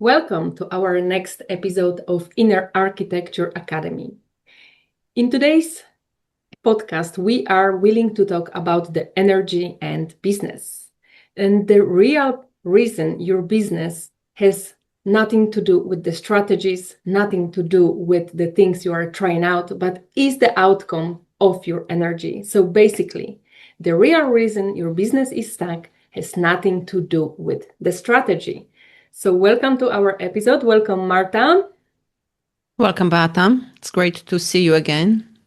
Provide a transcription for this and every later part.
Welcome to our next episode of Inner Architecture Academy. In today's podcast, we are willing to talk about the energy and business. And the real reason your business has nothing to do with the strategies, nothing to do with the things you are trying out, but is the outcome of your energy. So basically, the real reason your business is stuck has nothing to do with the strategy. So welcome to our episode. Welcome, Marta. Welcome, Beata. It's great to see you again.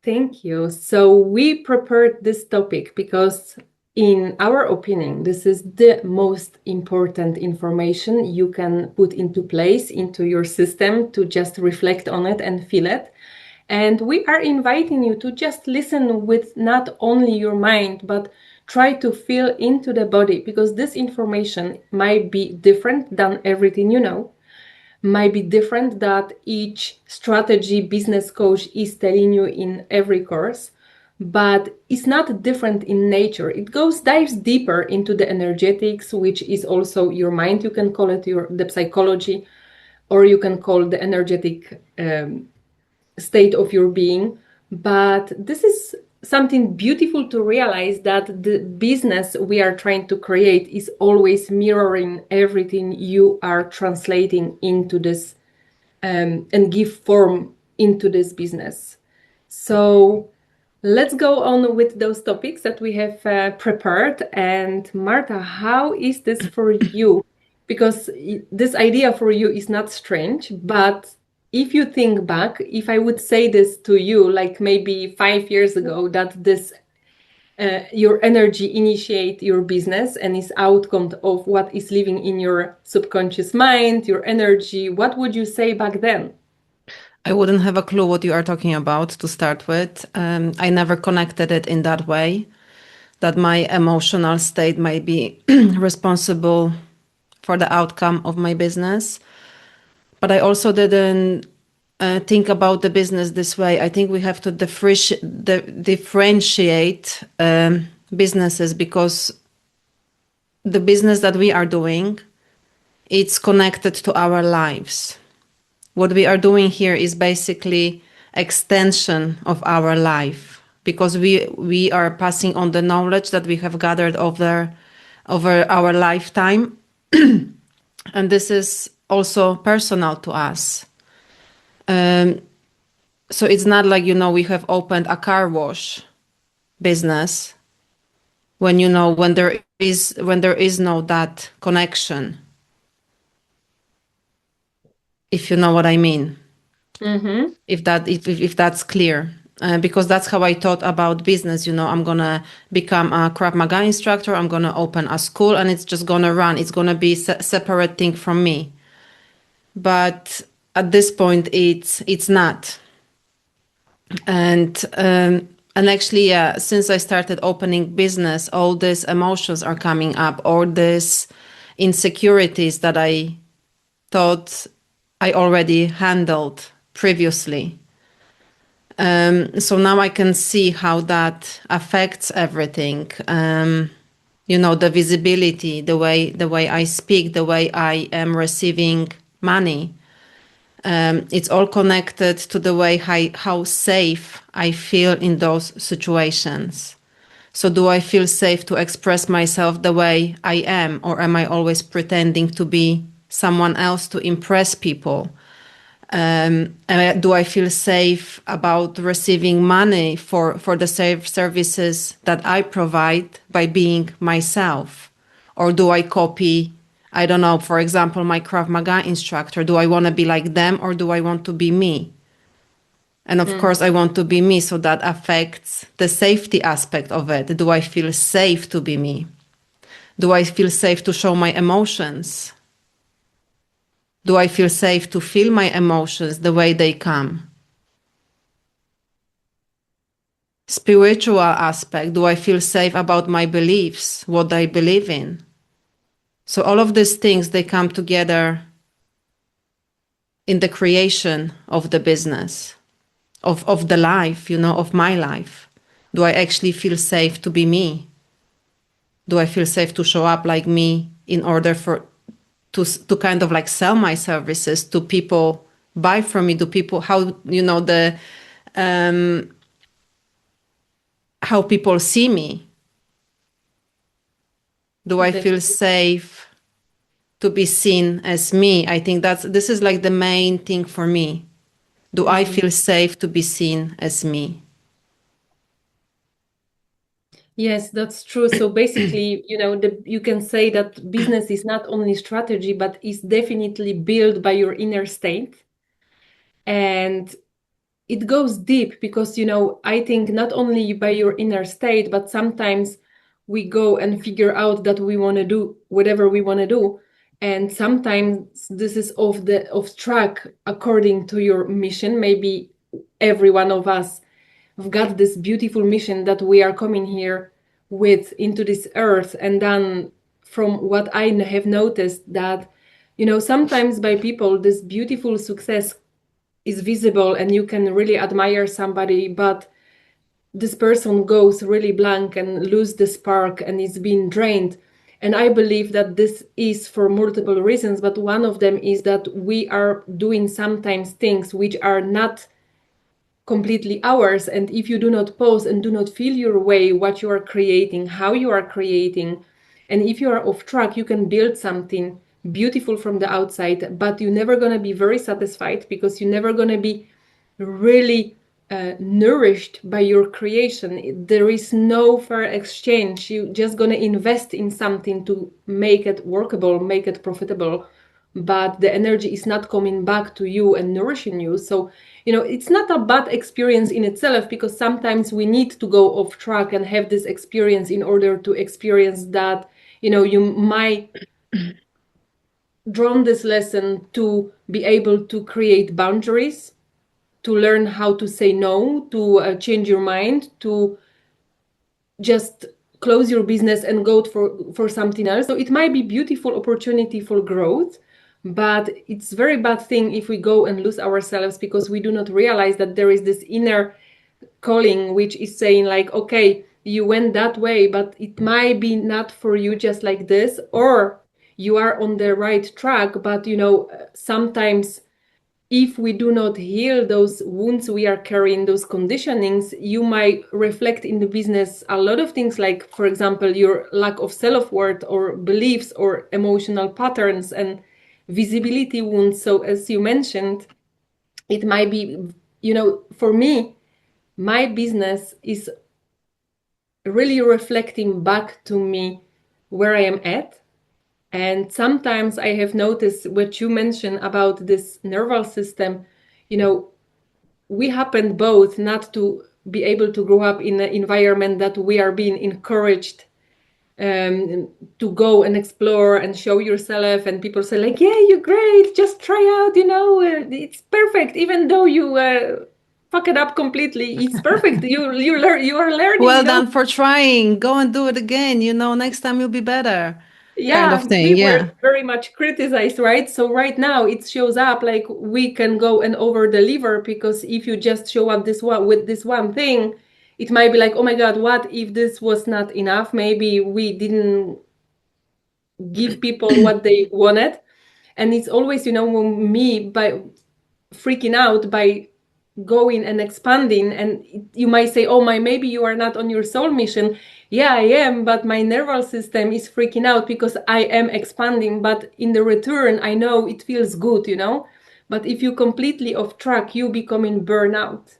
Thank you. So we prepared this topic because, in our opinion, this is the most important information you can put into place into your system to just reflect on it and feel it. And we are inviting you to just listen with not only your mind, but try to feel into the body, because this information might be different than everything you know, might be different that each strategy business coach is telling you in every course, but it's not different in nature. It dives deeper into the energetics, which is also your mind. You can call it the psychology, or you can call the energetic state of your being. But this is something beautiful to realize, that the business we are trying to create is always mirroring everything you are translating into this and give form into this business. So let's go on with those topics that we have prepared. And Marta, how is this for you? Because this idea for you is not strange, but if you think back, if I would say this to you, like maybe 5 years ago, that this your energy initiate your business and is outcome of what is living in your subconscious mind, your energy, what would you say back then? I wouldn't have a clue what you are talking about to start with. I never connected it in that way, that my emotional state might be responsible for the outcome of my business. But I also didn't think about the business this way. I think we have to differentiate businesses, because the business that we are doing, it's connected to our lives. What we are doing here is basically extension of our life, because we are passing on the knowledge that we have gathered over our lifetime. And this is also personal to us. So it's not like, we have opened a car wash business when there is no that connection, if you know what I mean. Mm-hmm. If that's clear, because that's how I thought about business. I'm gonna become a Krav Maga instructor. I'm gonna open a school, and it's just gonna run. It's gonna be separate thing from me. But at this point, it's not. And actually, yeah, since I started opening business, all these emotions are coming up, all these insecurities that I thought I already handled previously. So now I can see how that affects everything. The visibility, the way I speak, the way I am receiving money. It's all connected to the way how safe I feel in those situations. So do I feel safe to express myself the way I am, or am I always pretending to be someone else to impress people? Do I feel safe about receiving money for the services that I provide by being myself? Or do I copy, I don't know, for example, my Krav Maga instructor? Do I want to be like them, or do I want to be me? And of course, I want to be me, so that affects the safety aspect of it. Do I feel safe to be me? Do I feel safe to show my emotions? Do I feel safe to feel my emotions the way they come? Spiritual aspect, do I feel safe about my beliefs, what I believe in? So all of these things, they come together in the creation of the business, of the life, of my life. Do I actually feel safe to be me? Do I feel safe to show up like me in order to kind of like sell my services to people, buy from me, to people, how, you know, the how people see me. Do I feel safe to be seen as me? I think this is like the main thing for me. Do I feel safe to be seen as me? Yes, that's true. So basically, you know, you can say that business is not only strategy, but is definitely built by your inner state. And it goes deep because, you know, I think not only by your inner state, but sometimes we go and figure out that we want to do whatever we want to do. And sometimes this is off track according to your mission. Maybe every one of us have got this beautiful mission that we are coming here with into this earth. And then from what I have noticed that, you know, sometimes by people, this beautiful success is visible and you can really admire somebody, but this person goes really blank and lose the spark and is being drained. And I believe that this is for multiple reasons, but one of them is that we are doing sometimes things which are not completely ours. And if you do not pause and do not feel your way, what you are creating, how you are creating, and if you are off track, you can build something beautiful from the outside, but you're never going to be very satisfied because you're never going to be really nourished by your creation. There is no fair exchange. You're just going to invest in something to make it workable, make it profitable, but the energy is not coming back to you and nourishing you. So, you know, it's not a bad experience in itself, because sometimes we need to go off track and have this experience in order to experience that, you know, you might drawn this lesson to be able to create boundaries, to learn how to say no, to change your mind, to just close your business and go for something else. So it might be beautiful opportunity for growth, but it's very bad thing if we go and lose ourselves because we do not realize that there is this inner calling which is saying like, okay, you went that way, but it might be not for you, just like this, or you are on the right track, but you know, sometimes if we do not heal those wounds we are carrying, those conditionings, you might reflect in the business a lot of things, like, for example, your lack of self-worth or beliefs or emotional patterns and visibility wounds. So as you mentioned, it might be, you know, for me, my business is really reflecting back to me where I am at. And sometimes I have noticed what you mentioned about this nervous system, you know, we happen both not to be able to grow up in an environment that we are being encouraged to go and explore and show yourself, and people say like, yeah, you're great, just try out, you know, it's perfect, even though you fuck it up completely, it's perfect. You are learning. Well, you know? done for trying. Go and do it again. You know, next time you'll be better. Kind Yeah, of thing. we Yeah. were very much criticized, right? So right now it shows up like we can go and over deliver, because if you just show up this one with this one thing, it might be like, oh my God, what if this was not enough? Maybe we didn't give people what they wanted. And it's always, you know, me by freaking out by going and expanding, and you might say, oh my, maybe you are not on your soul mission. Yeah, I am, but my nervous system is freaking out because I am expanding, but in the return I know it feels good, you know. But if you completely off track, you become in burnout,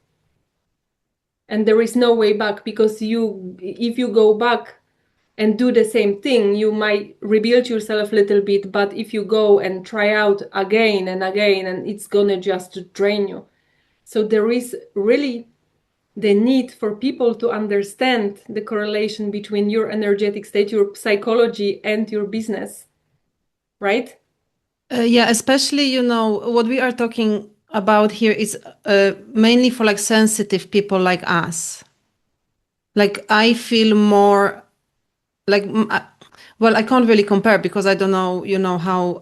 and there is no way back, because if you go back and do the same thing, you might rebuild yourself a little bit, but if you go and try out again and again, and it's gonna just drain you. So there is really the need for people to understand the correlation between your energetic state, your psychology, and your business, right? Yeah, especially, you know, what we are talking about here is mainly for like sensitive people like us. Like I feel more like, well, I can't really compare because I don't know, you know, how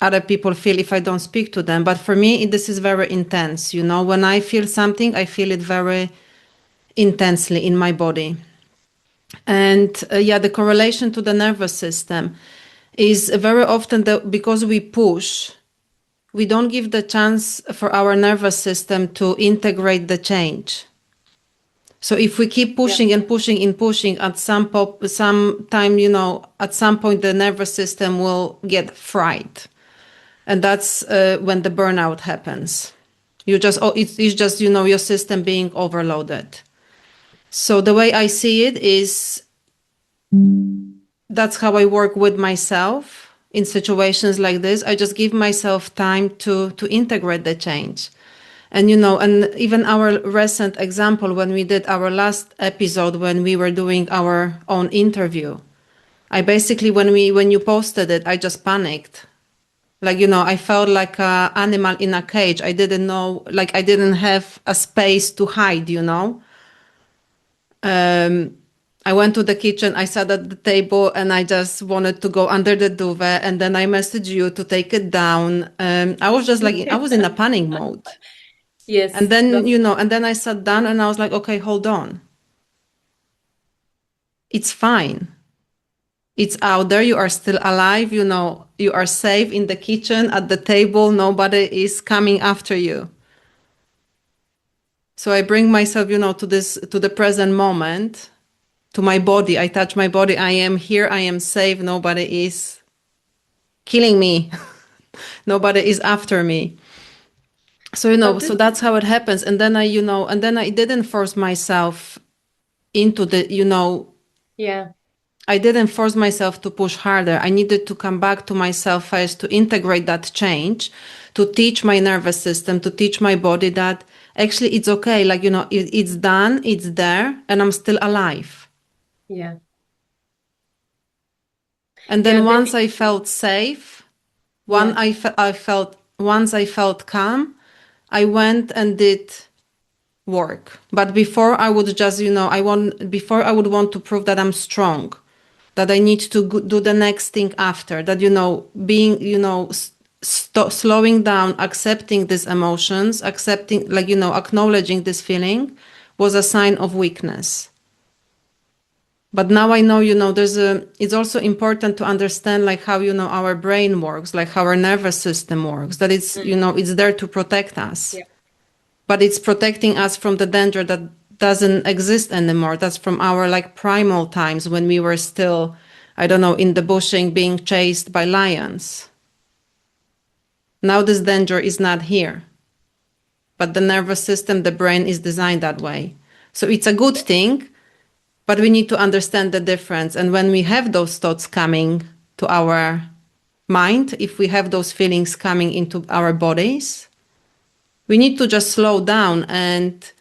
other people feel if I don't speak to them. But for me, this is very intense. You know, when I feel something, I feel it very intensely in my body. And yeah, the correlation to the nervous system is very often that because we push, we don't give the chance for our nervous system to integrate the change. So if we keep pushing and pushing and pushing, at some time, at some point the nervous system will get fried, and that's when the burnout happens. It's just your system being overloaded. So the way I see it is that's how I work with myself in situations like this. I just give myself time to integrate the change. And and even our recent example, when we did our last episode, when we were doing our own interview, I basically, when you posted it, I just panicked. Like, I felt like an animal in a cage. I didn't know, like I didn't have a space to hide. I went to the kitchen, I sat at the table, and I just wanted to go under the duvet. And then I messaged you to take it down. I was just like, I was in a panic mode. Yes. And then, and then I sat down and I was like, okay, hold on. It's fine. It's out there. You are still alive. You are safe in the kitchen, at the table. Nobody is coming after you. So I bring myself, to the present moment, to my body. I touch my body. I am here. I am safe. Nobody is killing me. Nobody is after me. So, so that's how it happens. And then I didn't force myself into the, Yeah. I didn't force myself to push harder. I needed to come back to myself first to integrate that change, to teach my nervous system, to teach my body that actually it's okay. Like, it's done, it's there, and I'm still alive. Yeah. And then once I felt safe, once I felt calm, I went and did work. But before I would just, before I would want to prove that I'm strong, that I need to do the next thing after, that, being, slowing down, accepting these emotions, accepting, like, acknowledging this feeling was a sign of weakness. But now I know, it's also important to understand like how, our brain works, like how our nervous system works, that it's, it's there to protect us. Yeah. But it's protecting us from the danger that doesn't exist anymore. That's from our like primal times when we were still, I don't know, in the bushing being chased by lions. Now this danger is not here. But the nervous system, the brain is designed that way. So it's a good thing, but we need to understand the difference. And when we have those thoughts coming to our mind, if we have those feelings coming into our bodies, we need to just slow down and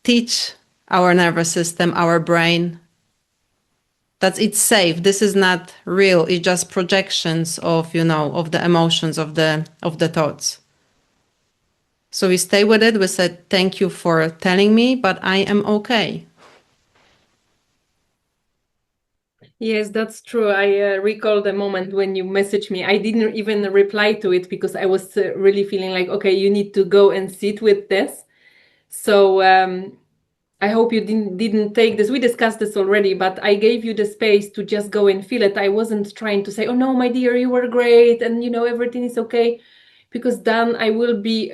teach our nervous system, our brain, that it's safe. This is not real. It's just projections of, of the emotions, of the thoughts. So we stay with it. We said, thank you for telling me, but I am okay. Yes, that's true. I recall the moment when you messaged me. I didn't even reply to it because I was really feeling like, okay, you need to go and sit with this. So I hope you didn't take this. We discussed this already, but I gave you the space to just go and feel it. I wasn't trying to say, oh no, my dear, you were great and everything is okay, because then I will be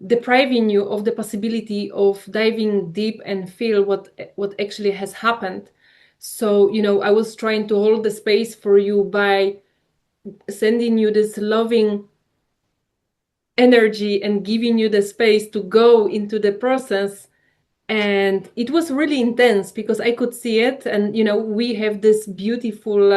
depriving you of the possibility of diving deep and feel what actually has happened. So I was trying to hold the space for you by sending you this loving energy and giving you the space to go into the process. And it was really intense because I could see it. And we have this beautiful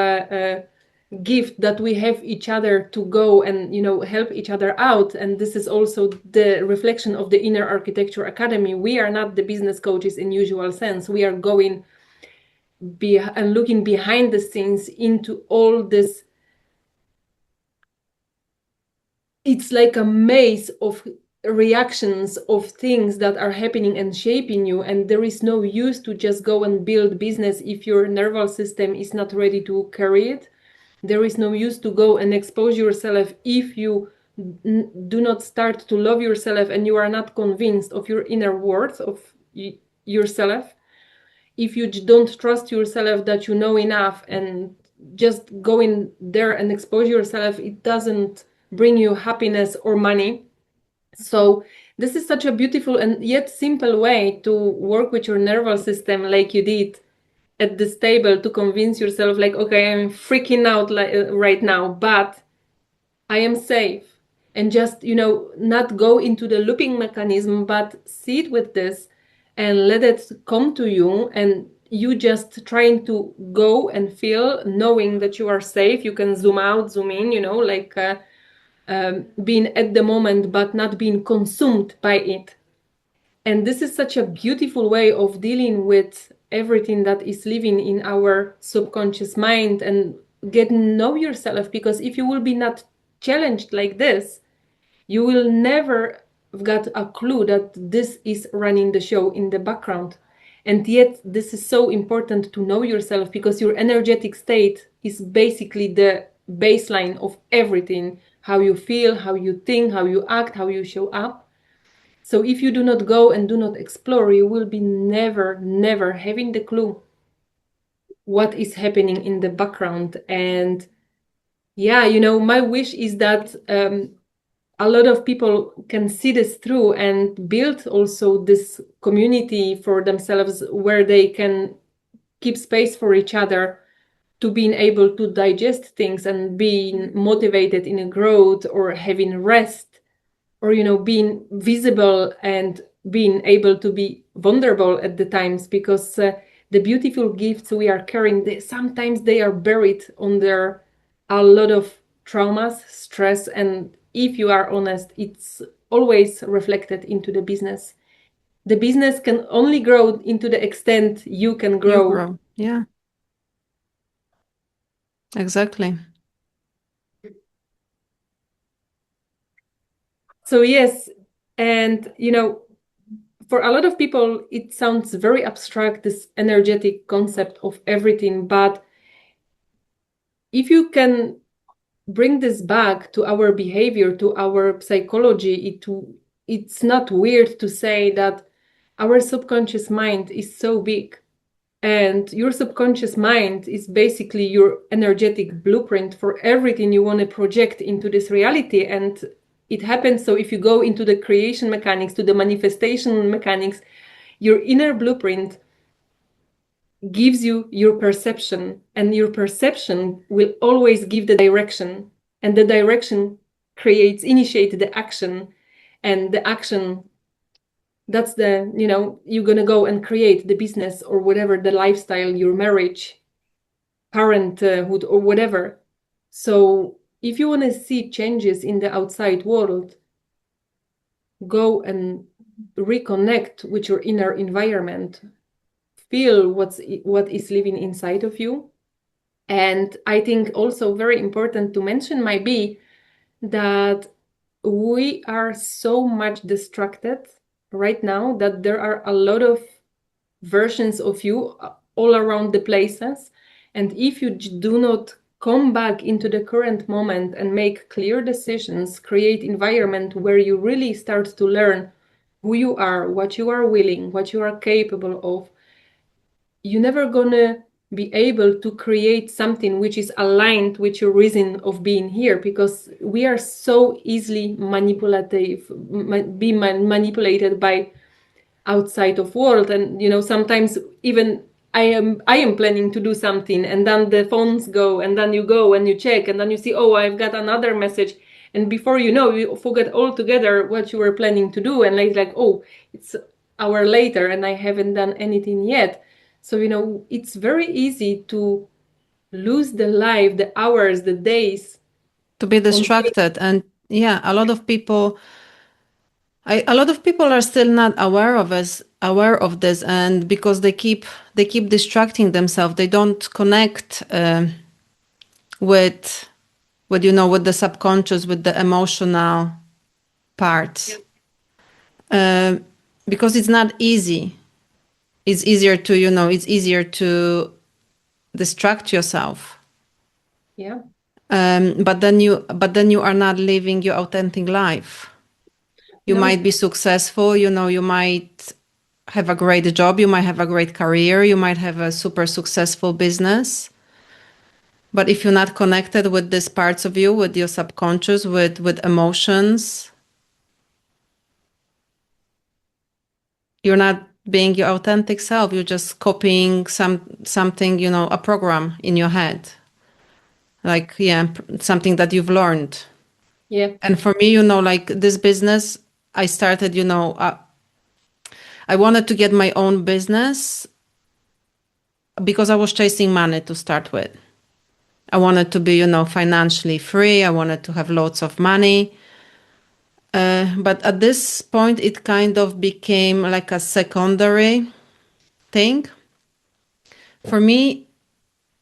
gift that we have each other to go and help each other out. And this is also the reflection of the Inner Architecture Academy. We are not the business coaches in usual sense. We are going and looking behind the scenes into all this. It's like a maze of reactions of things that are happening and shaping you, and there is no use to just go and build business if your nervous system is not ready to carry it. There is no use to go and expose yourself if you do not start to love yourself and you are not convinced of your inner worth of yourself. If you don't trust yourself that you know enough and just go in there and expose yourself, it doesn't bring you happiness or money. So this is such a beautiful and yet simple way to work with your nervous system, like you did at this table, to convince yourself like, okay, I'm freaking out right now, but I am safe. And just, not go into the looping mechanism, but sit with this and let it come to you. And you just trying to go and feel, knowing that you are safe. You can zoom out, zoom in, like being at the moment, but not being consumed by it. And this is such a beautiful way of dealing with everything that is living in our subconscious mind and get to know yourself. Because if you will be not challenged like this, you will never got a clue that this is running the show in the background. And yet this is so important to know yourself, because your energetic state is basically the baseline of everything: how you feel, how you think, how you act, how you show up. So if you do not go and do not explore, you will be never having the clue what is happening in the background. And yeah, my wish is that a lot of people can see this through and build also this community for themselves, where they can keep space for each other, to being able to digest things and being motivated in a growth, or having rest, or being visible and being able to be vulnerable at the times. Because the beautiful gifts we are carrying, sometimes they are buried under a lot of traumas, stress, and if you are honest, it's always reflected into the business. The business can only grow into the extent you can grow. You grow. Yeah, exactly. So yes, and for a lot of people, it sounds very abstract, this energetic concept of everything. But if you can bring this back to our behavior, to our psychology, it's not weird to say that our subconscious mind is so big. And your subconscious mind is basically your energetic blueprint for everything you want to project into this reality. And it happens. So if you go into the creation mechanics, to the manifestation mechanics, your inner blueprint gives you your perception, and your perception will always give the direction, and the direction initiate the action, and the action, that's you're going to go and create the business or whatever, the lifestyle, your marriage, parenthood, or whatever. So if you want to see changes in the outside world, go and reconnect with your inner environment, feel what is living inside of you. And I think also very important to mention might be that we are so much distracted right now that there are a lot of versions of you all around the places. And if you do not come back into the current moment and make clear decisions, create environment where you really start to learn who you are, what you are willing, what you are capable of, you're never gonna be able to create something which is aligned with your reason of being here, because we are so easily manipulated by outside of world. And sometimes even I am planning to do something, and then the phones go, and then you go and you check, and then you see, oh, I've got another message, and before you know, you forget altogether what you were planning to do, and like oh, it's an hour later and I haven't done anything yet. So it's very easy to lose the life, the hours, the days, to be distracted. And yeah, a lot of people are still not aware of this, and because they keep distracting themselves, they don't connect with with the subconscious, with the emotional parts. Because it's not easy. It's easier to distract yourself. Yeah. But then you are not living your authentic life. You might be successful, you might have a great job, you might have a great career, you might have a super successful business. But if you're not connected with these parts of you, with your subconscious, with emotions, you're not being your authentic self. You're just copying something, you know, a program in your head. Like, yeah, something that you've learned. Yeah. And for me, you know, like this business, I started, you know, I wanted to get my own business because I was chasing money to start with. I wanted to be, you know, financially free. I wanted to have lots of money. But at this point, it kind of became like a secondary thing. For me,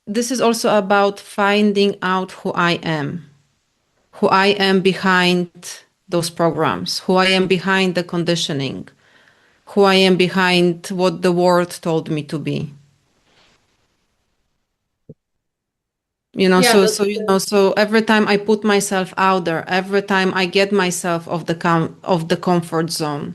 this is also about finding out who I am behind those programs, who I am behind the conditioning, who I am behind what the world told me to be. You know, Yeah, so every time I put myself out there, every time I get myself of the comfort zone,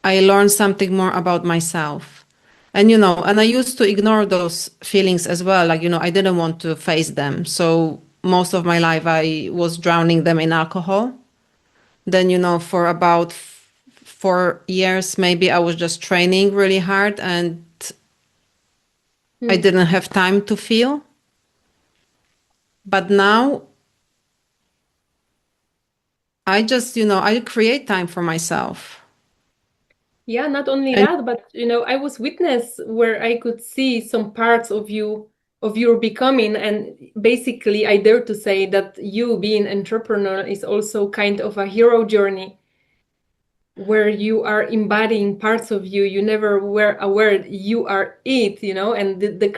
I learn something more about myself. And you know, and I used to ignore those feelings as well. Like, you know, I didn't want to face them. So most of my life I was drowning them in alcohol. Then, you know, for about 4 years maybe I was just training really hard and I didn't have time to feel. But now I just, you know, I create time for myself. yeah, not only And that, but I was witness where I could see some parts of you, of your becoming, and basically I dare to say that you being entrepreneur is also kind of a hero journey where you are embodying parts of you you never were aware you are it, and the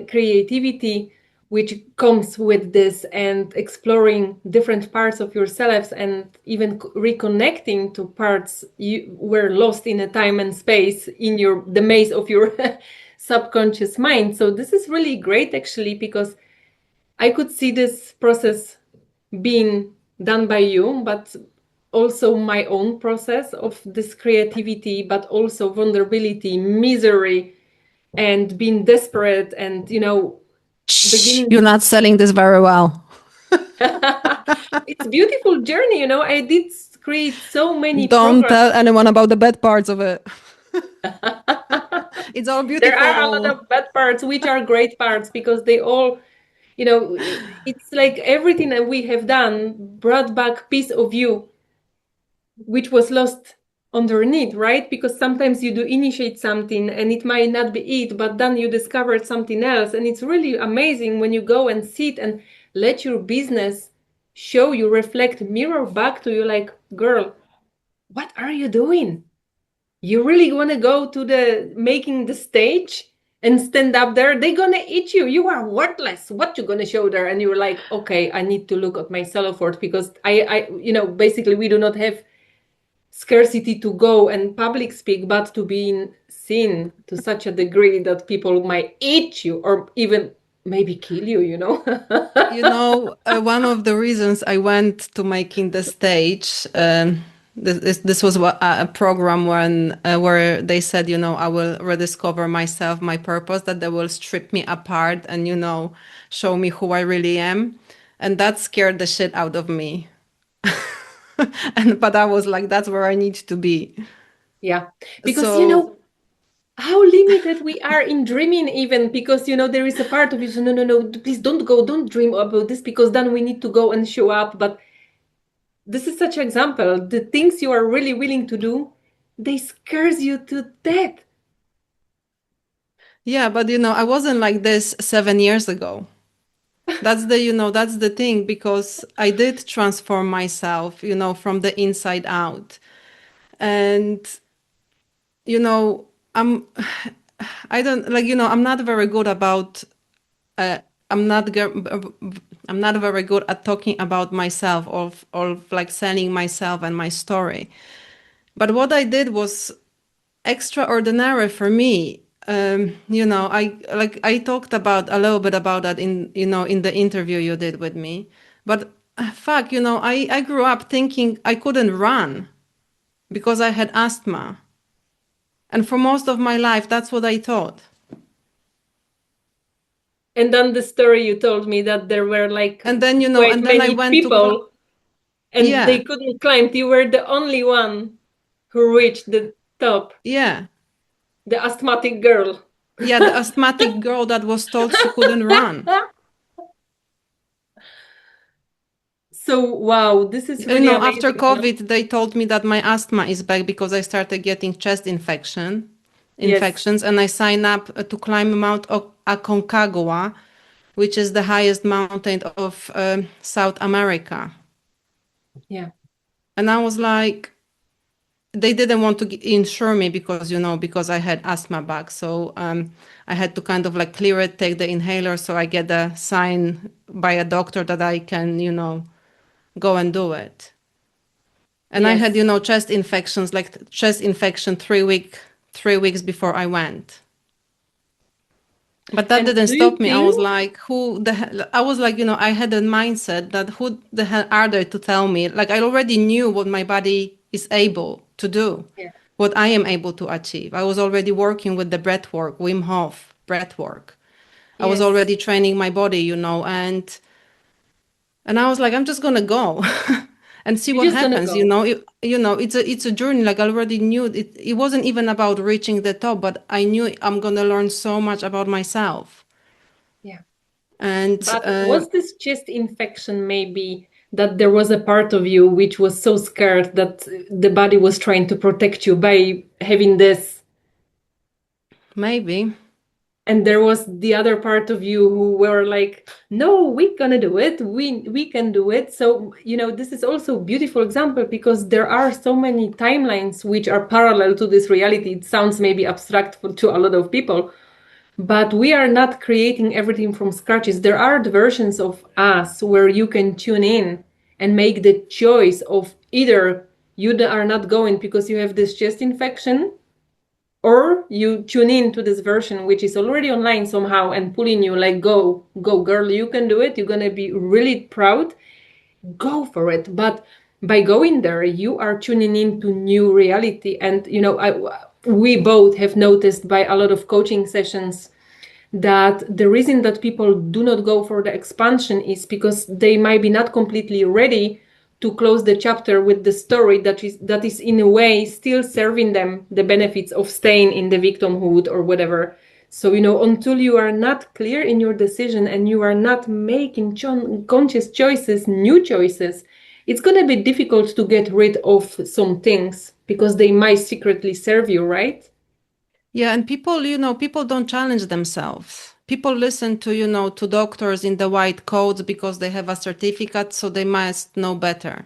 creativity which comes with this, and exploring different parts of yourselves, and even reconnecting to parts you were lost in a time and space in the maze of your subconscious mind. So this is really great actually, because I could see this process being done by you, but also my own process of this creativity, but also vulnerability, misery, and being desperate, and beginning. you're not selling this very well. It's beautiful journey. I did create so many Don't programs. tell anyone about the bad parts of it. It's all There are a lot beautiful. of bad parts, which are great parts, because they all, it's like everything that we have done brought back piece of you which was lost underneath, right? Because sometimes you do initiate something and it might not be it, but then you discovered something else. And it's really amazing when you go and sit and let your business show you, reflect, mirror back to you, like, girl, what are you doing? You really want to go to the making the stage and stand up there? They're gonna eat you. You are worthless. What you gonna show there? And you're like, okay, I need to look at my self-worth, because basically we do not have scarcity to go and public speak, but to being seen to such a degree that people might eat you or even maybe kill you. You know, one of the reasons I went to making the stage, this was a program where they said, you know, I will rediscover myself, my purpose, that they will strip me apart and, you know, show me who I really am. And that scared the shit out of me. But I was like, that's where I need to be. Yeah, because So how limited we are in dreaming, even, because there is a part of you, so no, please don't go, don't dream about this, because then we need to go and show up. But this is such an example. The things you are really willing to do, they scares you to death. yeah, but you know, I wasn't like this 7 years ago. That's the thing, because I did transform myself, you know, from the inside out. And, you know, I don't like, you know, I'm not very good about, I'm not, I'm not very good at talking about myself, or like selling myself and my story. But what I did was extraordinary for me. You know, I talked about a little bit about that in, you know, in the interview you did with me. But fuck, you know, I grew up thinking I couldn't run because I had asthma. And for most of my life, that's what I thought. And then the story you told me that there were like And then, quite and then I many went to, people and yeah, they couldn't climb. You were the only one who reached the top, yeah. the asthmatic girl. Yeah, the asthmatic girl that was told she couldn't run. So, wow, this is really After amazing. COVID, they told me that my asthma is back because I started getting chest Yes, infections, and I signed up to climb Mount Aconcagua, which is the highest mountain of South America. yeah, And I was like, they didn't want to insure me because, because I had asthma back. So I had to kind of like clear it, take the inhaler. So I get a sign by a doctor that I can, go and do it. And I had, yes. chest infection 3 weeks before I went. But that And didn't do you stop me. I think, was like, who the hell? I was like, I had a mindset that who the hell are they to tell me? Like, I already knew what my body is able to do, yeah, what I am able to achieve. I was already working with the breath work, Wim Hof breath work. I was yes, already training my body, and I was like, I'm just gonna go and see you're what just gonna happens. go. It's a journey. Like I already knew it. It wasn't even about reaching the top, but I knew I'm gonna learn so much about myself. Yeah. And But was this chest infection maybe that there was a part of you which was so scared that the body was trying to protect you by having this, maybe, and there was the other part of you who were like, no, we're gonna do it, we can do it. So, this is also a beautiful example because there are so many timelines which are parallel to this reality. It sounds maybe abstract to a lot of people, but we are not creating everything from scratches. There are the versions of us where you can tune in and make the choice of either you are not going because you have this chest infection, or you tune in to this version which is already online somehow and pulling you like, go, go, girl, you can do it. You're gonna be really proud. Go for it. But by going there, you are tuning into new reality. And we both have noticed by a lot of coaching sessions that the reason that people do not go for the expansion is because they might be not completely ready to close the chapter with the story that is in a way still serving them the benefits of staying in the victimhood or whatever. So until you are not clear in your decision and you are not making conscious choices, new choices, it's going to be difficult to get rid of some things because they might secretly serve you, right? yeah. And people don't challenge themselves. People listen to doctors in the white coats because they have a certificate, so they must know better.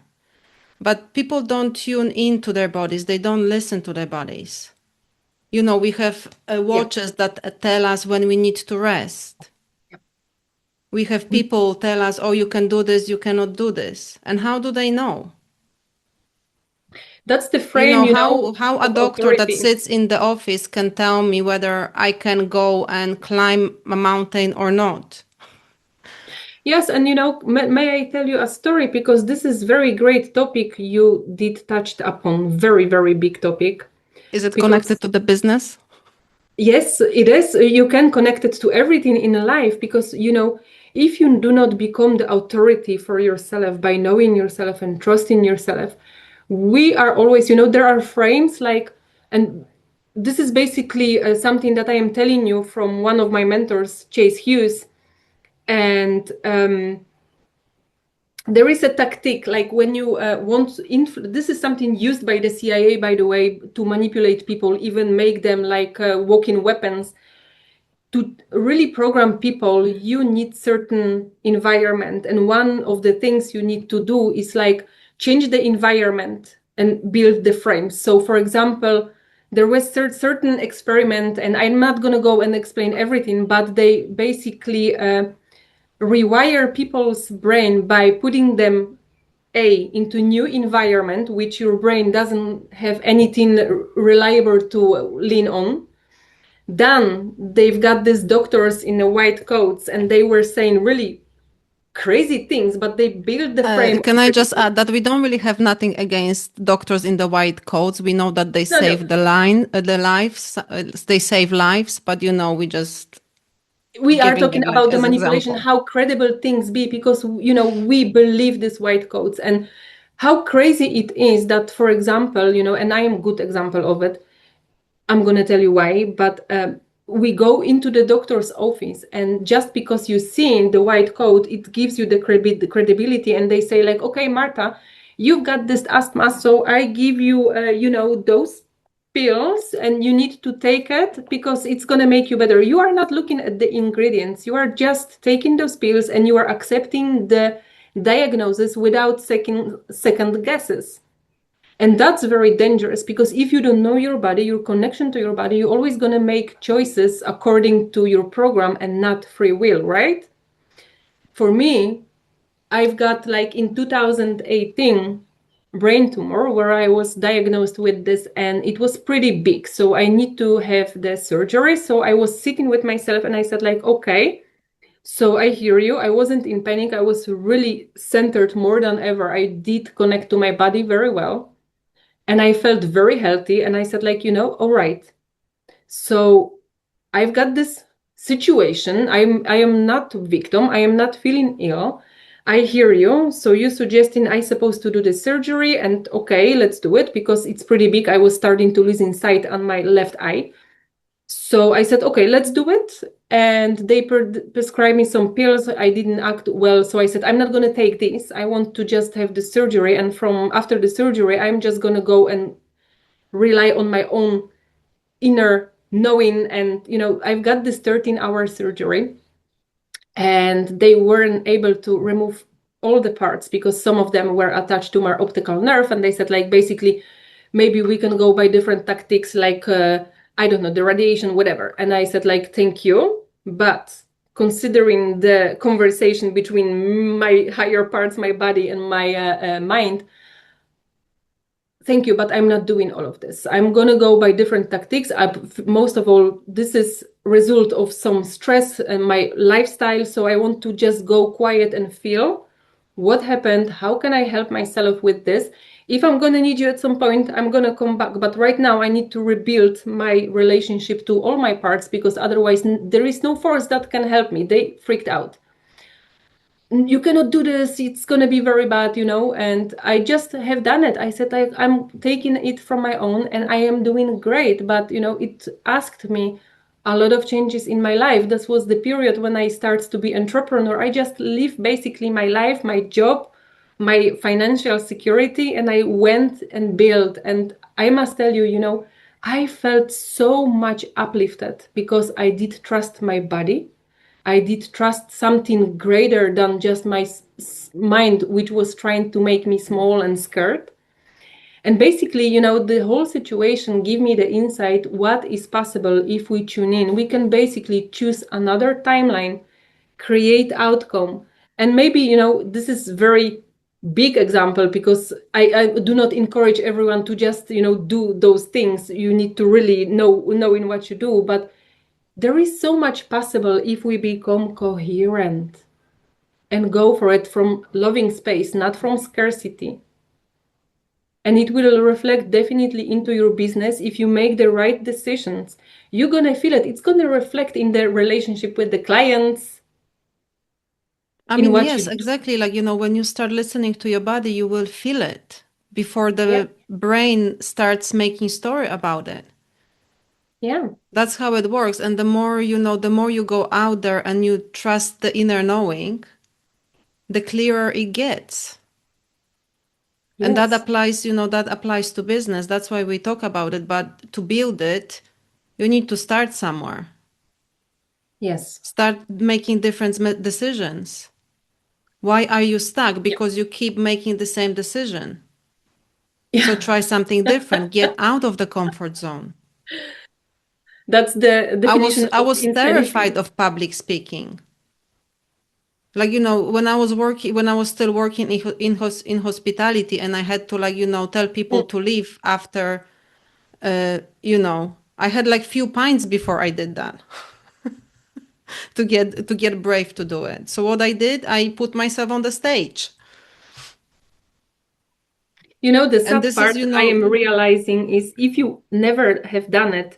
But people don't tune into their bodies. They don't listen to their bodies. We have Yeah. watches that tell us when we need to rest. We have people tell us, oh, you can do this, you cannot do this. And how do they know? That's the frame, How a of doctor that authority. sits in the office can tell me whether I can go and climb a mountain or not. Yes, and may I tell you a story, because this is very great topic you did touched upon, very, very big topic. Is it Because connected to the business? yes, it is. You can connect it to everything in life because if you do not become the authority for yourself by knowing yourself and trusting yourself, we are always, there are frames like, and this is basically something that I am telling you from one of my mentors, Chase Hughes. And there is a tactic, like when you want this is something used by the CIA, by the way, to manipulate people, even make them like walking weapons. To really program people, you need certain environment, and one of the things you need to do is like change the environment and build the frames. So for example, there was certain experiment, and I'm not going to go and explain everything, but they basically rewire people's brain by putting them into new environment which your brain doesn't have anything reliable to lean on. Then they've got these doctors in the white coats and they were saying really crazy things, but they built the frame. Can I just add that we don't really have nothing against doctors in the white coats. We know that they No, no. save the lives, they save lives, but we just we are giving talking it like about the as manipulation, example. how credible things be, because we believe these white coats, and how crazy it is that, for example, and I am a good example of it. I'm going to tell you why, but we go into the doctor's office, and just because you see in the white coat, it gives you the credibility, and they say like, okay, Marta, you've got this asthma, so I give you, those pills, and you need to take it because it's going to make you better. You are not looking at the ingredients. You are just taking those pills, and you are accepting the diagnosis without second guesses. And that's very dangerous, because if you don't know your body, your connection to your body, you're always going to make choices according to your program and not free will, right? For me, I've got, like, in 2018 brain tumor where I was diagnosed with this, and it was pretty big. So I need to have the surgery. So I was sitting with myself and I said like, okay, so I hear you. I wasn't in panic. I was really centered more than ever. I did connect to my body very well. And I felt very healthy. And I said like, all right, so I've got this situation. I am not victim. I am not feeling ill. I hear you. So you're suggesting I supposed to do the surgery, and okay, let's do it because it's pretty big. I was starting to lose sight on my left eye. So I said, okay, let's do it. And they prescribed me some pills. I didn't act well. So I said, I'm not going to take this. I want to just have the surgery. And from after the surgery, I'm just going to go and rely on my own inner knowing. And, I've got this 13-hour surgery, and they weren't able to remove all the parts because some of them were attached to my optical nerve. And they said, like, basically, maybe we can go by different tactics, like, I don't know, the radiation, whatever. And I said, like, thank you. But considering the conversation between my higher parts, my body and my mind, thank you, but I'm not doing all of this. I'm going to go by different tactics. Most of all, this is result of some stress and my lifestyle. So I want to just go quiet and feel what happened. How can I help myself with this? If I'm going to need you at some point, I'm going to come back. But right now I need to rebuild my relationship to all my parts, because otherwise there is no force that can help me. They freaked out. You cannot do this, it's going to be very bad, and I just have done it. I said, I'm taking it from my own, and I am doing great. But it asked me a lot of changes in my life. This was the period when I started to be entrepreneur. I just live basically my life, my job, my financial security, and I went and built. And I must tell you, I felt so much uplifted because I did trust my body. I did trust something greater than just my mind, which was trying to make me small and scared. And basically, the whole situation gave me the insight what is possible if we tune in. We can basically choose another timeline, create outcome. And maybe, this is very big example, because I do not encourage everyone to just, do those things. You need to really knowing what you do. But there is so much possible if we become coherent and go for it from loving space, not from scarcity. And it will reflect definitely into your business. If you make the right decisions, you're going to feel it. It's going to reflect in the relationship with the clients. I mean, yes, exactly. Like, when you start listening to your body, you will feel it before the brain starts making story about it. Yeah. That's how it works. And the more you know, the more you go out there and you trust the inner knowing, the clearer it gets. Yes. And that applies to business. That's why we talk about it. But to build it, you need to start somewhere. Yes. Start making different decisions. Why are you stuck? Because you keep making the same decision. Yeah. So try something different. Get out of the comfort zone. That's the definition. I was terrified of public speaking. Like, when I was still working in hospitality, and I had to tell people to leave after, I had like few pints before I did that. to get brave to do it. So what I did, I put myself on the stage. The sad part I am realizing is if you never have done it,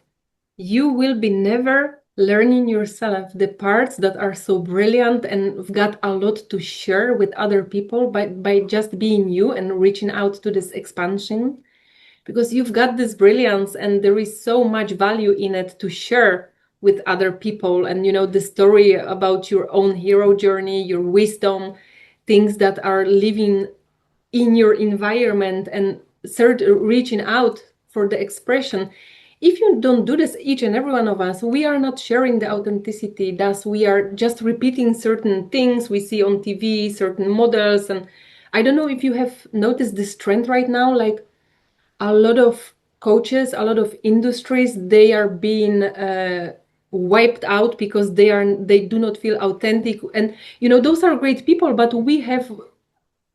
you will be never learning yourself the parts that are so brilliant and you've got a lot to share with other people by just being you and reaching out to this expansion, because you've got this brilliance and there is so much value in it to share with other people. And the story about your own hero journey, your wisdom, things that are living in your environment, and reaching out for the expression. If you don't do this, each and every one of us, we are not sharing the authenticity. Thus, we are just repeating certain things we see on TV, certain models. And I don't know if you have noticed this trend right now, like a lot of coaches, a lot of industries, they are being wiped out because they do not feel authentic. And those are great people, but we have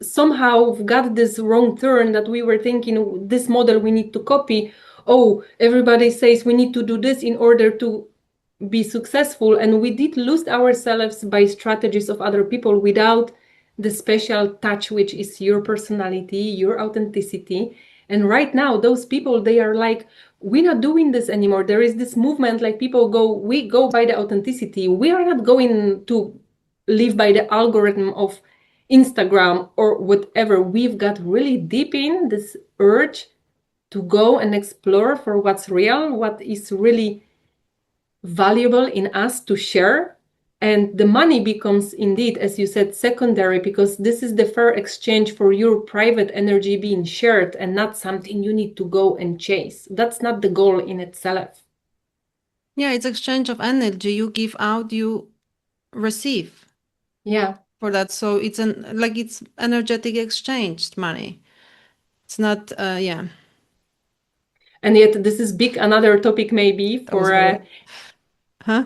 somehow got this wrong turn that we were thinking this model we need to copy. Oh, everybody says we need to do this in order to be successful, and we did lose ourselves by strategies of other people without the special touch, which is your personality, your authenticity. And right now those people, they are like, we're not doing this anymore. There is this movement, like we go by the authenticity. We are not going to live by the algorithm of Instagram or whatever. We've got really deep in this urge to go and explore for what's real, what is really valuable in us to share. And the money becomes indeed, as you said, secondary, because this is the fair exchange for your private energy being shared and not something you need to go and chase. That's not the goal in itself. Yeah, it's exchange of energy. You give out, you receive. Yeah. For that. So it's it's energetic exchanged money. It's not, yeah. And yet this is big, another topic maybe for Huh?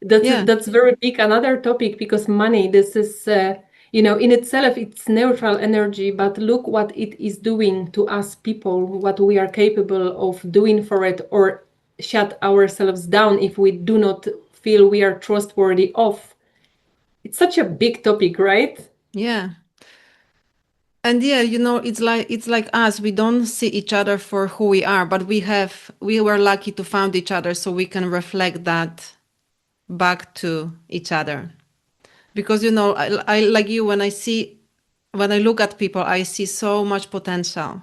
that's very big, another topic, because money, this is in itself it's neutral energy, but look what it is doing to us people, what we are capable of doing for it, or shut ourselves down if we do not feel we are trustworthy of. It's such a big topic, right? Yeah. And yeah, it's like us, we don't see each other for who we are, but we were lucky to find each other so we can reflect that back to each other. Because I like you, when I look at people, I see so much potential.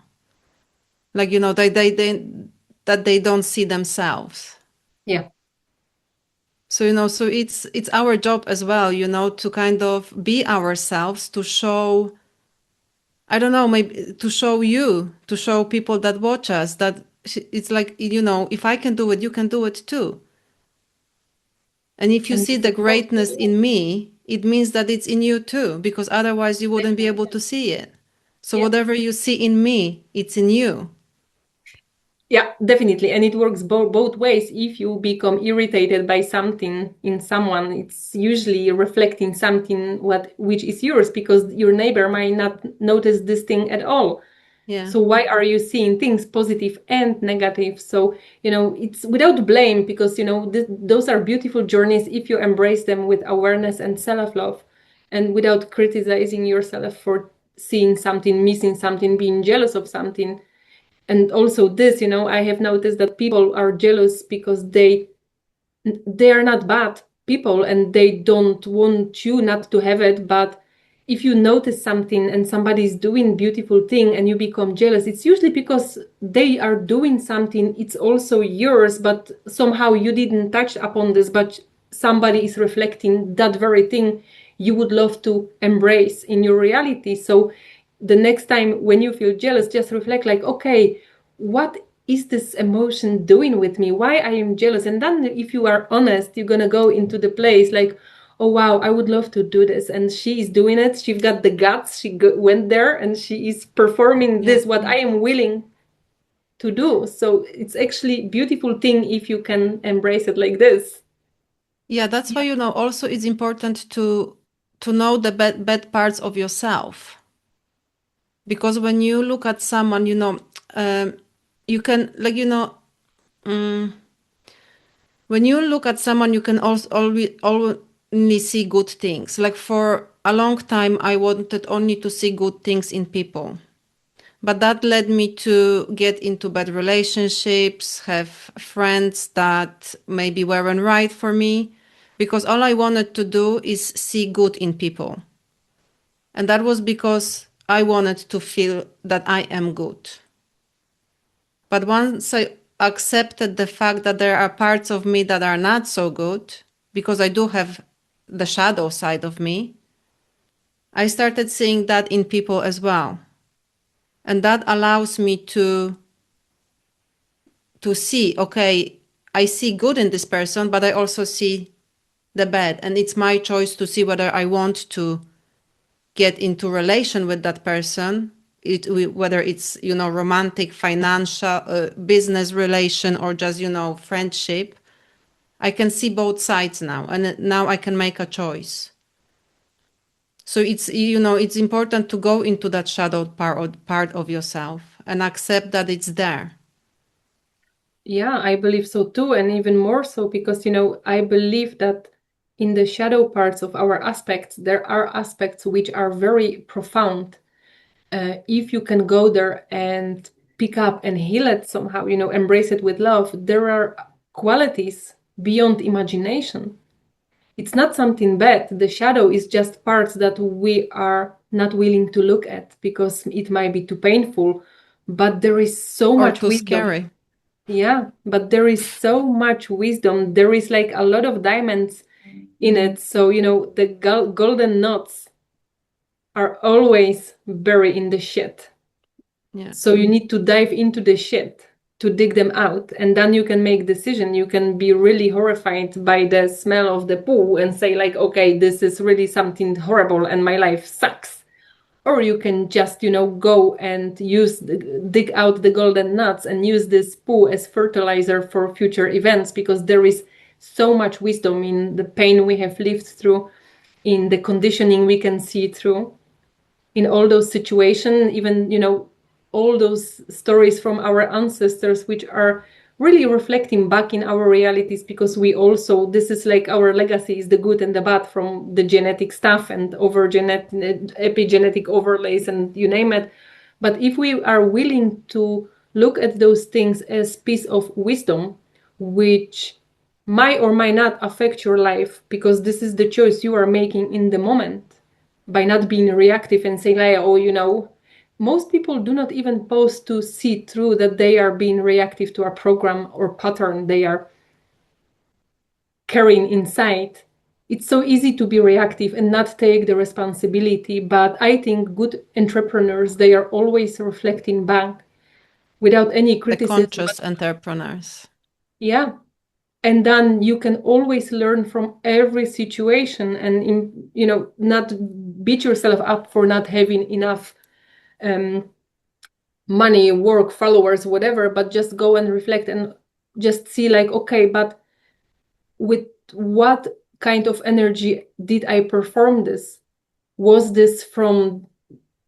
Like that they don't see themselves. Yeah. So so it's our job as well, to kind of be ourselves, to show, I don't know, maybe to show people that watch us that it's like, if I can do it, you can do it too. And if you And see the greatness in me, it means that it's in you too, because otherwise you wouldn't be able to see it. So whatever you see in me, it's in you. Yeah, definitely. And it works both ways. If you become irritated by something in someone, it's usually reflecting something which is yours, because your neighbor might not notice this thing at all. Yeah. So why are you seeing things positive and negative? So, it's without blame, because, those are beautiful journeys if you embrace them with awareness and self-love, and without criticizing yourself for seeing something, missing something, being jealous of something. And also this, I have noticed that people are jealous because they are not bad people and they don't want you not to have it. But if you notice something and somebody is doing beautiful thing and you become jealous, it's usually because they are doing something, it's also yours, but somehow you didn't touch upon this, but somebody is reflecting that very thing you would love to embrace in your reality. So the next time when you feel jealous, just reflect like, okay, what is this emotion doing with me? Why I am jealous? And then if you are honest, you're going to go into the place like, oh, wow, I would love to do this. And she is doing it. She's got the guts. She went there and she is performing this, what I am willing to do. So it's actually a beautiful thing if you can embrace it like this. Yeah, that's why, also it's important to know the bad parts of yourself. Because when you look at someone, you can, like, when you look at someone, you can also only see good things. Like for a long time, I wanted only to see good things in people. But that led me to get into bad relationships, have friends that maybe weren't right for me, because all I wanted to do is see good in people. And that was because I wanted to feel that I am good. But once I accepted the fact that there are parts of me that are not so good, because I do have the shadow side of me, I started seeing that in people as well. And that allows me to see, okay, I see good in this person, but I also see the bad. And it's my choice to see whether I want to get into relation with that person, whether it's, romantic, financial, business relation, or just, friendship. I can see both sides now, and now I can make a choice. So it's important to go into that shadowed part of yourself and accept that it's there. Yeah, I believe so too. And even more so because, I believe that in the shadow parts of our aspects, there are aspects which are very profound. If you can go there and pick up and heal it somehow, embrace it with love, there are qualities beyond imagination. It's not something bad. The shadow is just parts that we are not willing to look at because it might be too painful, but there is so Or much too wisdom. scary. Yeah, but there is so much wisdom. There is like a lot of diamonds in it. So, the golden nuts are always buried in the shit. Yeah. So you need to dive into the shit to dig them out. And then you can make decision. You can be really horrified by the smell of the poo and say like, okay, this is really something horrible and my life sucks. Or you can just, go and dig out the golden nuts and use this poo as fertilizer for future events, because there is so much wisdom in the pain we have lived through, in the conditioning we can see through, in all those situations, even, all those stories from our ancestors, which are really reflecting back in our realities, because we also, this is like our legacy, is the good and the bad from the genetic stuff and epigenetic overlays and you name it. But if we are willing to look at those things as piece of wisdom, which might or might not affect your life, because this is the choice you are making in the moment, by not being reactive and saying, like, oh, most people do not even pause to see through that they are being reactive to a program or pattern they are carrying inside. It's so easy to be reactive and not take the responsibility. But I think good entrepreneurs, they are always reflecting back without any criticism. The conscious entrepreneurs. Yeah. And then you can always learn from every situation and, not beat yourself up for not having enough money, work, followers, whatever, but just go and reflect and just see like, okay, but with what kind of energy did I perform this? Was this from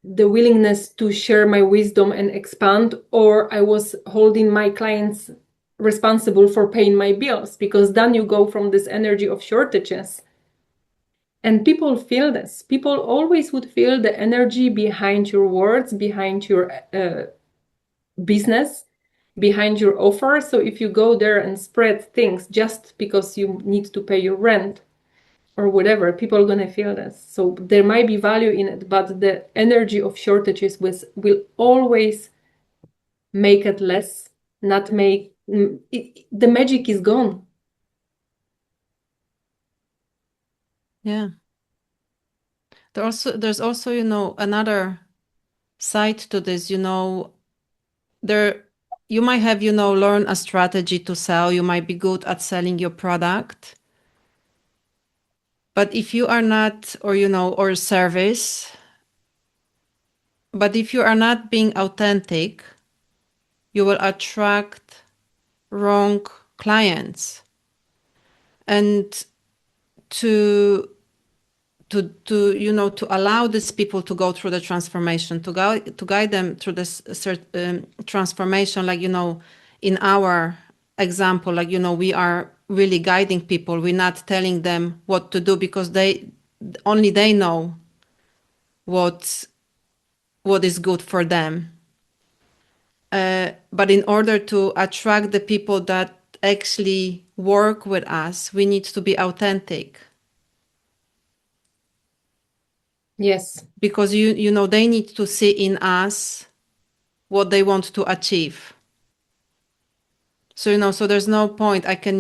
the willingness to share my wisdom and expand, or I was holding my clients responsible for paying my bills? Because then you go from this energy of shortages. And people feel this. People always would feel the energy behind your words, behind your business, behind your offer. So if you go there and spread things just because you need to pay your rent or whatever, people are going to feel this. So there might be value in it, but the energy of shortages will always make it less, not make the magic is gone. Yeah. There's also, another side to this, there you might have, learn a strategy to sell. You might be good at selling your product. But if you are not, or service, but if you are not being authentic, you will attract wrong clients. And to allow these people to go through the transformation, to guide them through this transformation, like, in our example, like, we are really guiding people. We're not telling them what to do, because only they know what is good for them. But in order to attract the people that actually work with us, we need to be authentic. Yes. Because you know they need to see in us what they want to achieve. So so there's no point I can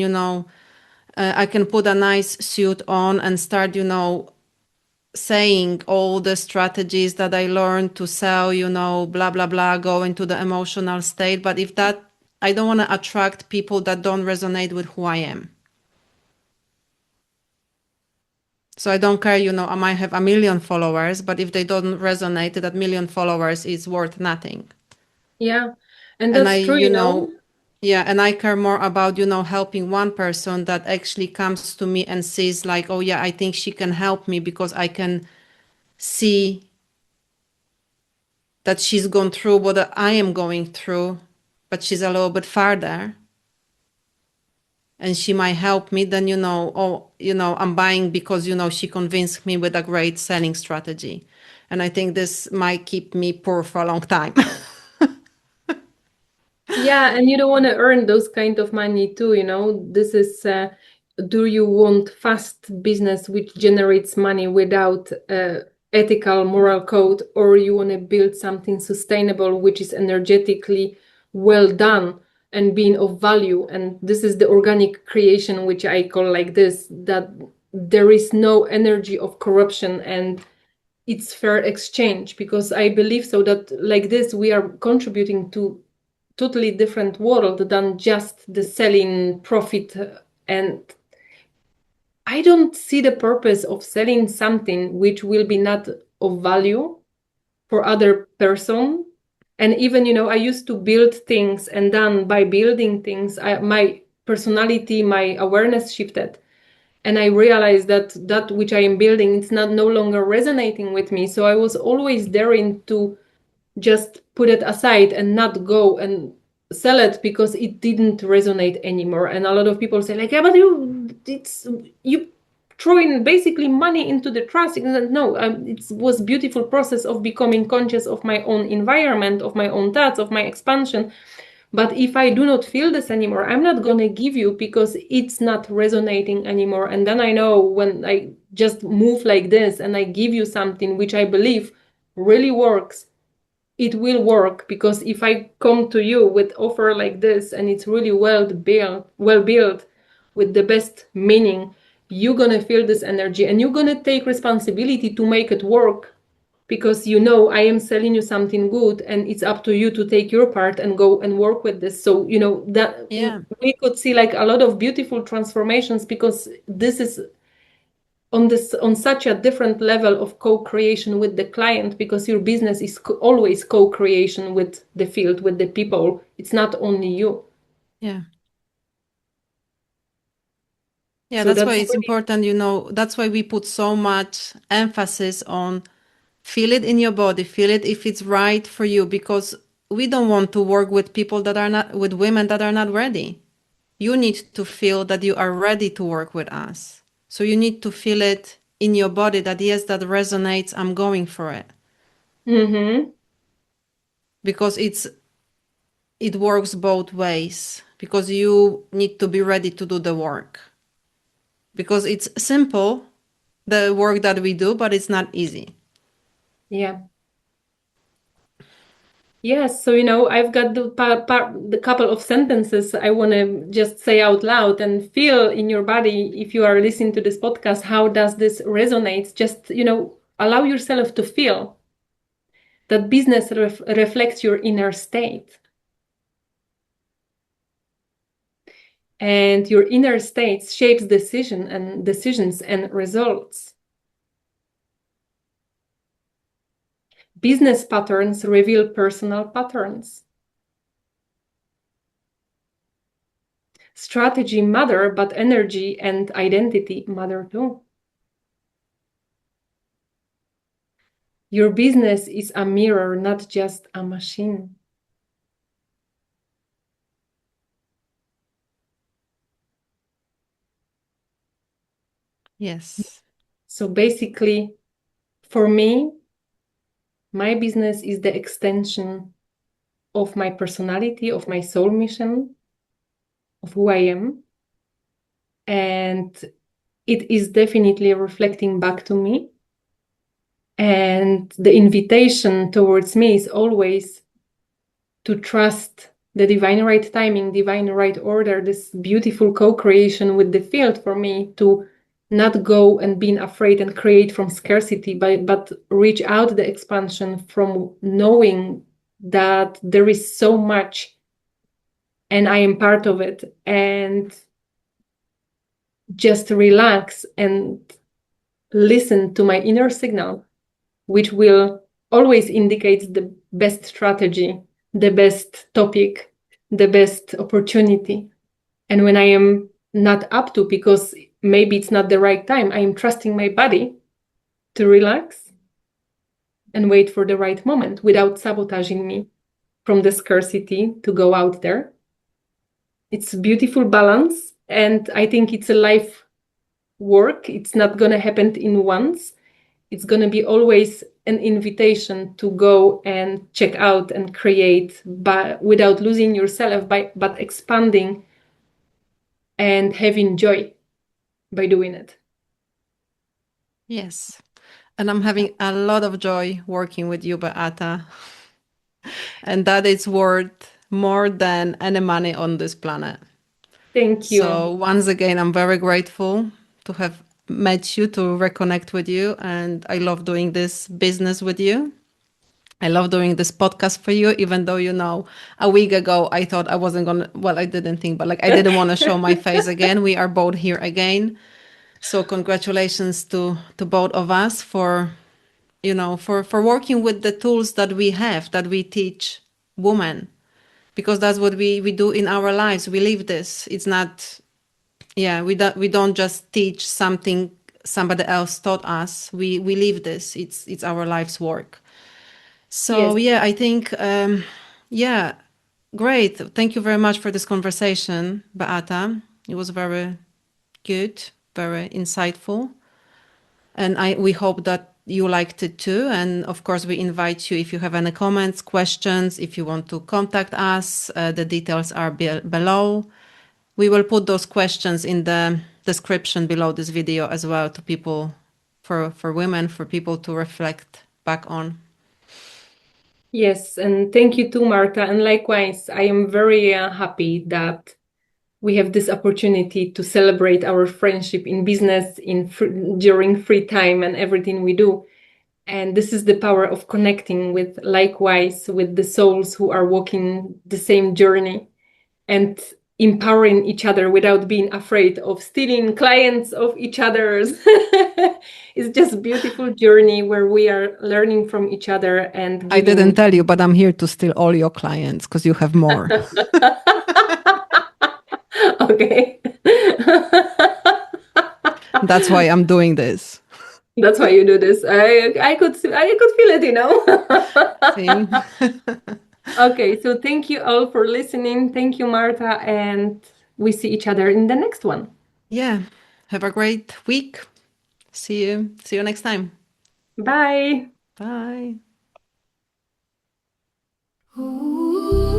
I can put a nice suit on and start saying all the strategies that I learned to sell, blah blah blah, go into the emotional state. But if that, I don't want to attract people that don't resonate with who I am. So I don't care, I might have 1 million followers, but if they don't resonate, that 1 million followers is worth nothing. Yeah. And And I, that's true, yeah, and I care more about, helping one person that actually comes to me and says like, oh yeah, I think she can help me because I can see that she's gone through what I am going through, but she's a little bit farther. And she might help me, then, I'm buying because, she convinced me with a great selling strategy. And I think this might keep me poor for a long time. Yeah, and you don't want to earn those kind of money too, This is, do you want fast business which generates money without ethical, moral code, or you want to build something sustainable which is energetically well done and being of value? And this is the organic creation, which I call like this, that there is no energy of corruption and it's fair exchange, because I believe so that like this we are contributing to totally different world than just the selling profit. And I don't see the purpose of selling something which will be not of value for other person. And even I used to build things, and then by building things my personality, my awareness shifted, and I realized that that which I am building, it's not no longer resonating with me. So I was always daring to just put it aside and not go and sell it because it didn't resonate anymore. And a lot of people say like, yeah, but you throwing basically money into the trash. No, it was beautiful process of becoming conscious of my own environment, of my own thoughts, of my expansion. But if I do not feel this anymore, I'm not going to give you because it's not resonating anymore. And then I know when I just move like this and I give you something which I believe really works, it will work. Because if I come to you with offer like this and it's really well built with the best meaning, you're going to feel this energy and you're going to take responsibility to make it work, because I am selling you something good and it's up to you to take your part and go and work with this. So that Yeah. we could see like a lot of beautiful transformations, because this is on such a different level of co-creation with the client, because your business is always co-creation with the field, with the people. It's not only you. Yeah. Yeah, So that's why that's it's really, important, that's why we put so much emphasis on feel it in your body, feel it if it's right for you, because we don't want to work with people that are not, with women that are not ready. You need to feel that you are ready to work with us. So you need to feel it in your body that yes, that resonates, I'm going for it. mm-hmm. Because it works both ways, because you need to be ready to do the work. Because it's simple, the work that we do, but it's not easy. Yeah. Yes, so I've got the couple of sentences I want to just say out loud, and feel in your body, if you are listening to this podcast, how does this resonate? Just allow yourself to feel that business reflects your inner state, and your inner state shapes decisions and results. Business patterns reveal personal patterns. Strategy matter, but energy and identity matter too. Your business is a mirror, not just a machine. Yes. So basically, for me, my business is the extension of my personality, of my soul mission, of who I am. And it is definitely reflecting back to me. And the invitation towards me is always to trust the divine right timing, divine right order, this beautiful co-creation with the field for me to not go and being afraid and create from scarcity, but reach out the expansion from knowing that there is so much and I am part of it, and just relax and listen to my inner signal, which will always indicate the best strategy, the best topic, the best opportunity. And when I am not up to, because maybe it's not the right time, I am trusting my body to relax and wait for the right moment without sabotaging me from the scarcity to go out there. It's a beautiful balance. And I think it's a life work. It's not going to happen in once. It's going to be always an invitation to go and check out and create, but without losing yourself, but expanding and having joy by doing it. Yes. And I'm having a lot of joy working with you, Beata. And that is worth more than any money on this planet. Thank you. So once again, I'm very grateful to have met you, to reconnect with you. And I love doing this business with you. I love doing this podcast for you, even though, a week ago, I thought I wasn't going to, well, I didn't think, but I didn't want to show my face again. We are both here again. So congratulations to both of us for working with the tools that we have, that we teach women, because that's what we do in our lives. We live this. It's not, we don't just teach something somebody else taught us. We live this. It's our life's work. So Yes. I think, great. Thank you very much for this conversation, Beata. It was very good, very insightful. And we hope that you liked it too. And of course, we invite you, if you have any comments, questions, if you want to contact us, the details are below. We will put those questions in the description below this video as well, to people, for women, for people to reflect back on. Yes, and thank you too, Marta. And likewise, I am very happy that we have this opportunity to celebrate our friendship in business, during free time and everything we do. And this is the power of connecting with the souls who are walking the same journey and empowering each other without being afraid of stealing clients of each other's. It's just a beautiful journey where we are learning from each other and giving. I didn't tell you, but I'm here to steal all your clients because you have more. Okay. That's why I'm doing this. That's why you do this. I could feel it, See? Okay, so thank you all for listening. Thank you, Marta, and we see each other in the next one. Yeah. Have a great week. See you next time. Bye. Bye. Ooh.